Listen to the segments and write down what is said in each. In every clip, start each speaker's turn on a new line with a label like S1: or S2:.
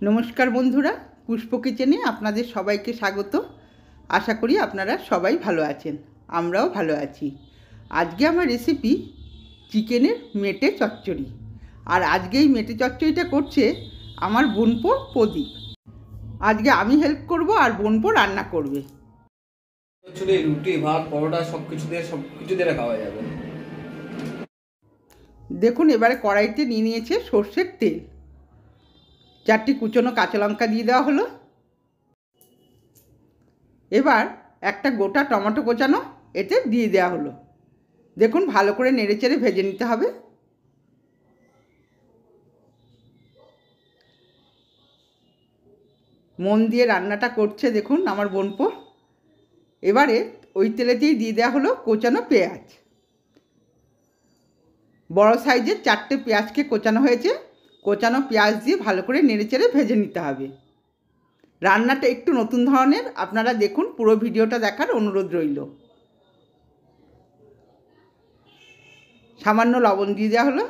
S1: নমস্কার বন্ধুরা, পুষ্প কিচেনে আপনাদের সবাইকে স্বাগত। আশা করি আপনারা সবাই ভালো আছেন, আমরাও ভালো আছি। আজকে আমার রেসিপি চিকেনের মেটে চচ্চড়ি। আর আজকে এই মেটে চচ্চড়িটা করছে আমার বোনপো প্রদীপ। আজকে আমি হেল্প করব আর বোনপো রান্না করবে।
S2: রুটি, ভাত, পরোটা সব কিছু দিয়ে খাওয়া যাবে।
S1: দেখুন, এবারে কড়াইতে নিয়ে নিয়েছে সর্ষের তেল। 4টি কুচনো কাঁচা লঙ্কা দিয়ে দেওয়া হলো। এবার একটা গোটা টমেটো কোচানো এতে দিয়ে দেওয়া হলো। দেখুন, ভালো করে নেড়েচেড়ে ভেজে নিতে হবে। মন দিয়ে রান্নাটা করছে দেখুন আমার বোনপো। এবারে ওই তেলেতেই দিয়ে দেওয়া হলো কোচানো পেঁয়াজ। বড় সাইজের 4টে পেঁয়াজকে কোচানো হয়েছে। কোচানো পেঁয়াজ দিয়ে ভালো করে নেড়েচেড়ে ভেজে নিতে হবে। রান্নাটা একটু নতুন ধরনের, আপনারা দেখুন, পুরো ভিডিওটা দেখার অনুরোধ রইল। সামান্য লবণ দিয়ে দেওয়া হলো।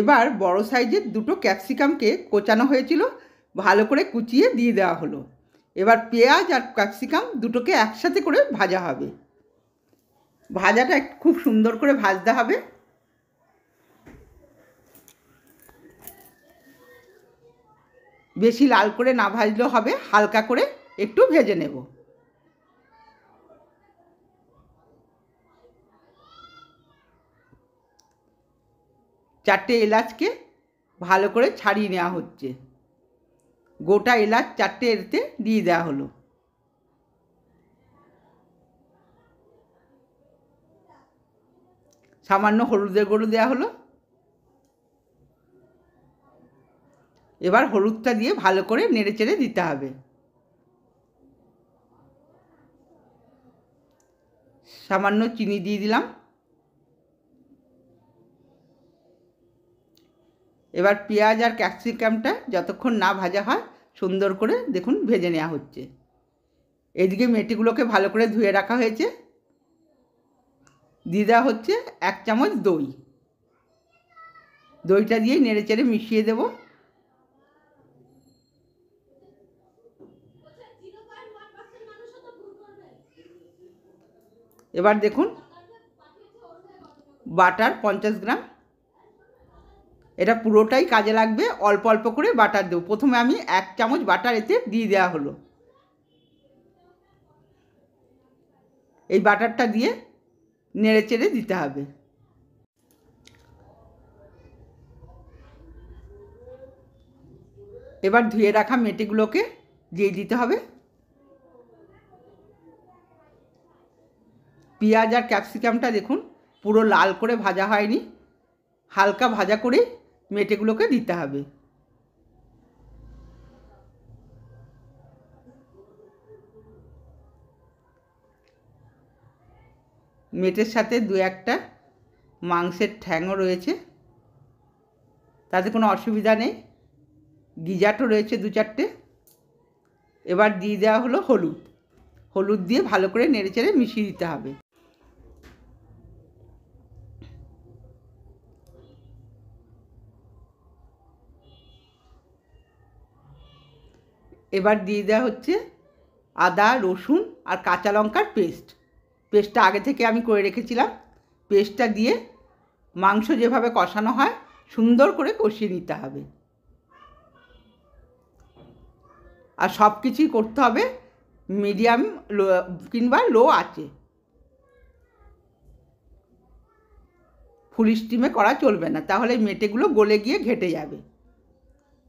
S1: এবার বড় সাইজের 2টো ক্যাপসিকামকে কোচানো হয়েছিল ভালো করে কুচিয়ে দিয়ে দেওয়া হলো। এবার পেঁয়াজ আর ক্যাপসিকাম দুটোকে একসাথে করে ভাজা হবে। ভাজাটা খুব সুন্দর করে ভাজতে হবে। বেশি লাল করে না ভাজলেও হবে, হালকা করে একটু ভেজে নেব। চারটে এলাচকে ভালো করে ছাড়িয়ে নেওয়া হচ্ছে। গোটা এলাচ 4টে এতে দিয়ে দেওয়া হলো। সামান্য হলুদের গুঁড়ো দেওয়া হলো। এবার হলুদটা দিয়ে ভালো করে নেড়েচেড়ে দিতে হবে। সামান্য চিনি দিয়ে দিলাম। এবার পেঁয়াজ আর ক্যাপসিকামটা যতক্ষণ না ভাজা হয় সুন্দর করে দেখুন ভেজে নেওয়া হচ্ছে। এদিকে মেটেগুলোকে ভালো করে ধুয়ে রাখা হয়েছে। দিয়ে দেওয়া হচ্ছে 1 চামচ দই। দইটা দিয়ে নেড়েচেড়ে মিশিয়ে দেব। এবার দেখুন, বাটার 50 গ্রাম। এটা পুরোটাই কাজে লাগবে, অল্প অল্প করে বাটার দেবো। প্রথমে আমি 1 চামচ বাটার এতে দিয়ে দেওয়া হলো। এই বাটারটা দিয়ে নেড়েচেড়ে দিতে হবে। এবার ধুয়ে রাখা মেটেগুলোকে দিয়ে দিতে হবে। পেঁয়াজ আর ক্যাপসিকামটা দেখুন পুরো লাল করে ভাজা হয়নি, হালকা ভাজা করে মেটেগুলোকে দিতে হবে। মেটের সাথে 2-1টা মাংসের ঠ্যাংও রয়েছে, তাতে কোনো অসুবিধা নেই। গিজাটও রয়েছে 2-4টে। এবার দিয়ে দেওয়া হলো হলুদ। হলুদ দিয়ে ভালো করে নেড়েচেড়ে মিশিয়ে দিতে হবে। এবার দিয়ে দেওয়া হচ্ছে আদা, রসুন আর কাঁচা লঙ্কার পেস্ট। পেস্টটা আগে থেকে আমি করে রেখেছিলাম। পেস্টটা দিয়ে মাংস যেভাবে কষানো হয় সুন্দর করে কষিয়ে নিতে হবে। আর সব কিছুই করতে হবে মিডিয়াম কিংবা লো আঁচে। ফুল স্টিমে করা চলবে না, তাহলে মেটেগুলো গলে গিয়ে ঘেটে যাবে।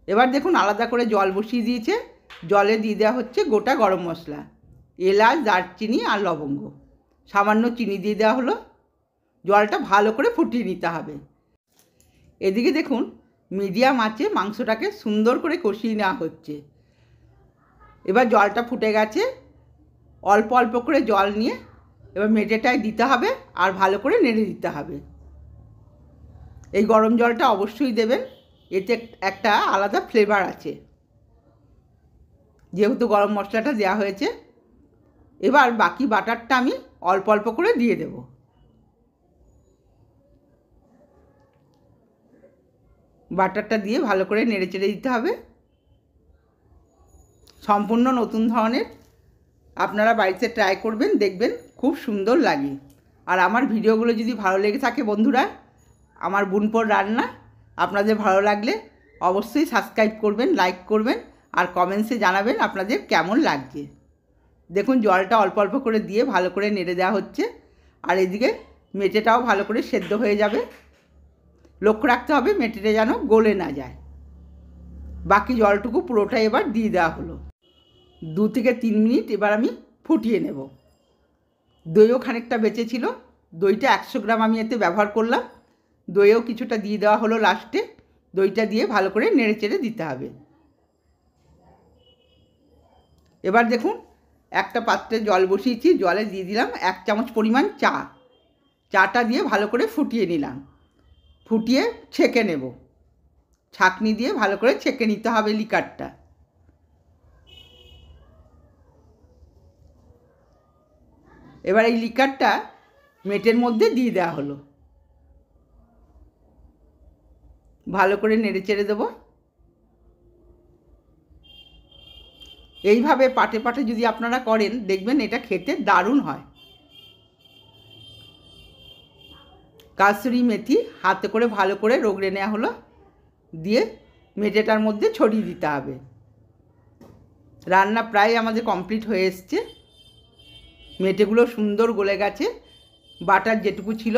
S1: এবার দেখুন আলাদা করে জল বসিয়ে দিয়েছে। জলে দিয়ে দেওয়া হচ্ছে গোটা গরম মশলা, এলাচ, দারচিনি আর লবঙ্গ। সামান্য চিনি দিয়ে দেওয়া হলো। জলটা ভালো করে ফুটিয়ে নিতে হবে। এদিকে দেখুন মিডিয়াম আঁচে মাংসটাকে সুন্দর করে কষিয়ে নেওয়া হচ্ছে। এবার জলটা ফুটে গেছে। অল্প অল্প করে জল নিয়ে এবার মেটেটায় দিতে হবে আর ভালো করে নেড়ে দিতে হবে। এই গরম জলটা অবশ্যই দেবেন, এতে একটা আলাদা ফ্লেভার আছে, যেহেতু গরম মশলাটা দেওয়া হয়েছে। এবার বাকি বাটারটা আমি অল্প অল্প করে দিয়ে দেবো। বাটারটা দিয়ে ভালো করে নেড়ে চেড়ে দিতে হবে। সম্পূর্ণ নতুন ধরনের, আপনারা বাড়িতে ট্রাই করবেন, দেখবেন খুব সুন্দর লাগে। আর আমার ভিডিওগুলো যদি ভালো লেগে থাকে বন্ধুরা, আমার বোনপোর রান্না আপনাদের ভালো লাগলে অবশ্যই সাবস্ক্রাইব করবেন, লাইক করবেন আর কমেন্টসে জানাবেন আপনাদের কেমন লাগছে। দেখুন জলটা অল্প অল্প করে দিয়ে ভালো করে নেড়ে দেওয়া হচ্ছে। আর এদিকে মেটেটাও ভালো করে সেদ্ধ হয়ে যাবে। লক্ষ্য রাখতে হবে মেটেটা যেন গলে না যায়। বাকি জলটুকু পুরোটা এবার দিয়ে দেওয়া হলো। 2 থেকে 3 মিনিট এবার আমি ফুটিয়ে নেব। দইও খানিকটা বেঁচে ছিল, দইটা 100 গ্রাম আমি এতে ব্যবহার করলাম। দইও কিছুটা দিয়ে দেওয়া হলো লাস্টে। দইটা দিয়ে ভালো করে নেড়ে চেড়ে দিতে হবে। এবার দেখুন একটা পাত্রে জল বসিয়েছি, জলে দিয়ে দিলাম 1 চামচ পরিমাণ চা। চাটা দিয়ে ভালো করে ফুটিয়ে নিলাম। ফুটিয়ে ছেঁকে নেব, ছাঁকনি দিয়ে ভালো করে ছেঁকে নিতে হবে লিকারটা। এবার এই লিকারটা মেটের মধ্যে দিয়ে দেওয়া হলো। ভালো করে নেড়ে চেড়ে দেবো। এইভাবে পাটে পাটে যদি আপনারা করেন দেখবেন এটা খেতে দারুণ হয়। কাসুরি মেথি হাতে করে ভালো করে রগড়ে নেওয়া হলো, দিয়ে মেটেটার মধ্যে ছড়িয়ে দিতে হবে। রান্না প্রায় আমাদের কমপ্লিট হয়ে এসছে। মেটেগুলো সুন্দর গলে গেছে। বাটার যেটুকু ছিল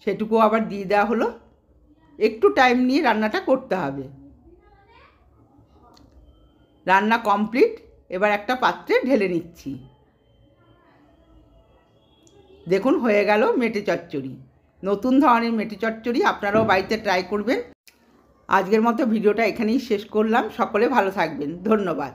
S1: সেটুকু আবার দিয়ে দেওয়া হলো। একটু টাইম নিয়ে রান্নাটা করতে হবে। রান্না কমপ্লিট। এবার একটা পাত্রে ঢেলে নিচ্ছি। দেখুন হয়ে গেল মেটে চচ্চড়ি। নতুন ধরনের মেটে চচ্চড়ি আপনারাও বাড়িতে ট্রাই করবেন। আজকের মতো ভিডিওটা এখানেই শেষ করলাম। সকলে ভালো থাকবেন। ধন্যবাদ।